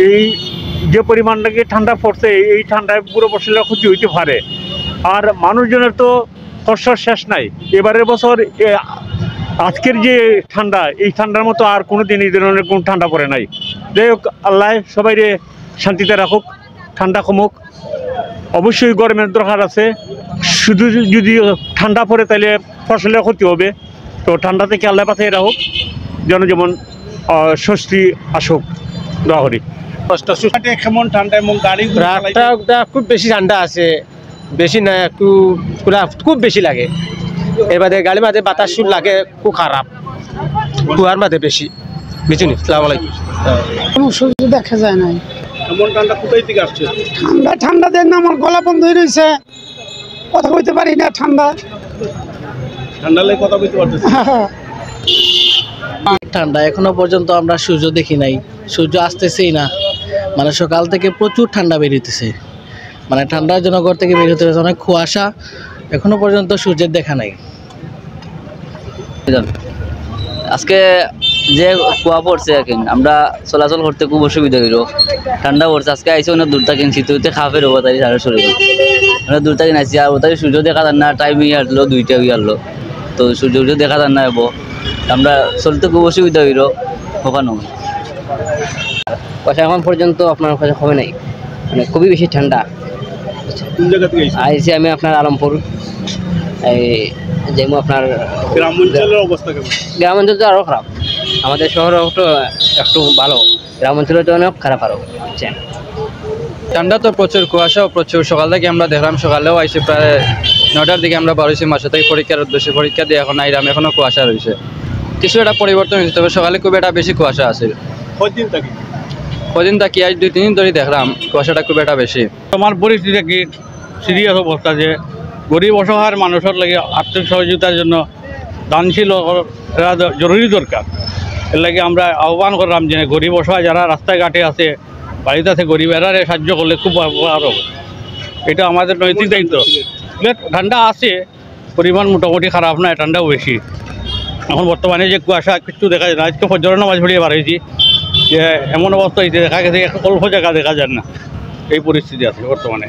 এই যে পরিমাণ নাকি ঠান্ডা পড়ছে, এই ঠান্ডায় পুরো ফসলের ক্ষতি হইতে পারে। আর মানুষজনের তো ফসল শেষ নাই। এবারের বছর আজকের যে ঠান্ডা, এই ঠান্ডার মতো আর কোনো দিন এই ধরনের কোনো ঠান্ডা পড়ে নাই। যাই হোক, আল্লাহ সবাই শান্তিতে রাখুক, ঠান্ডা কমুক। অবশ্যই গরমের দরকার আছে, শুধু যদি ঠান্ডা পড়ে তাহলে ফসলের ক্ষতি হবে। তো ঠান্ডা থেকে আল্লাহ বাঁচিয়ে রাখুক, যেমন স্বস্তি আসুক, দোয়া করি। কেমন ঠান্ডা এবং গাড়ি খুব বেশি ঠান্ডা আছে, বেশি না, একটু খুব বেশি লাগে। এবারে গাড়ির মাঝে বাতাস লাগে, খুব খারাপ, কুয়ার মাঝে বেশি বুঝুন। আসসালামু আলাইকুম। কোনো সূর্য দেখা যায় নাই। কেমন ঠান্ডা কোথায় থেকে আসছে? ঠান্ডা দেন না, আমার গলা বন্ধ হয়ে রয়েছে, কথা বলতে পারি না। ঠান্ডা লাগে কথা বলতে পারতেছি। ঠান্ডা এখনো পর্যন্ত আমরা সূর্য দেখি নাই, সূর্য আসতেছেই না। মানে সকাল থেকে প্রচুর ঠান্ডা বেরিয়েছে, মানে ঠান্ডার জন্য ঘর থেকে বের হতে হচ্ছে, অনেক কুয়াশা, এখনো পর্যন্ত সূর্যের দেখা নাই। আজকে যে কুয়া পড়ছে এখন আমরা চলাচল করতে খুব অসুবিধা হইল, ঠান্ডা পড়ছে। আজকে আইসি অনেক দূর থাকেন, শীত হইতে খাফের হবো তাই সারা শরীর অনেক দূর থাকেন আইসি। আর ওটাই সূর্য দেখা যান না, টাইম ইয়ে আসলো 2টা হয়ে আসলো, তো সূর্য দেখা যান না হবো, আমরা চলতে খুব অসুবিধা হইল ওখানে। পয়সা এখন পর্যন্ত আপনার কাছে হবে নাই, মানে খুবই বেশি ঠান্ডা। কোন জায়গা থেকে আইসি আমি আপনার আলমপুর, এই যেমন আপনার গ্রাম অঞ্চলের অবস্থা কেমন? গ্রাম অঞ্চল তো আরও খারাপ, আমাদের শহরে একটু ভালো, গ্রাম অঞ্চলে তো অনেক খারাপ আরও বুঝছেন। ঠান্ডা তো প্রচুর, কুয়াশা প্রচুর। সকাল থেকে আমরা দেখলাম, সকালেও আইসি প্রায় 9টার দিকে আমরা বাড়িছি মাসে থেকে পরীক্ষার উদ্দেশ্যে। পরীক্ষা দিয়ে এখন আইলাম, এখনও কুয়াশা রয়েছে। কিছু একটা পরিবর্তন হয়েছে, তবে সকালে খুব একটা বেশি কুয়াশা আছে। কদিন থাকি, আজ 2-3 দিন ধরে দেখলাম কুয়াশাটা খুব একটা বেশি। আমার পরিস্থিতি কি সিরিয়াস অবস্থা, যে গরিব অসহায় মানুষের লাগে আর্থিক সহযোগিতার জন্য দানশীল জরুরি দরকার। এর লাগে আমরা আহ্বান করলাম যে গরিব অসহায় যারা রাস্তায় ঘাটে আছে, বাড়িতে আছে, গরিব এরারে সাহায্য করলে খুব উপকার হবে। এটা আমাদের নৈতিক দায়িত্ব। ঠান্ডা আছে, পরিমাণ মোটামুটি খারাপ নয়, ঠান্ডাও বেশি। এখন বর্তমানে যে কুয়াশা কিছু দেখা যায় না, আজকে ফজরের নামাজ পড়িয়ে বার হয়েছি, যে এমন অবস্থা হয়েছে দেখা গেছে অল্প জায়গা দেখা যায় না, এই পরিস্থিতি আছে বর্তমানে।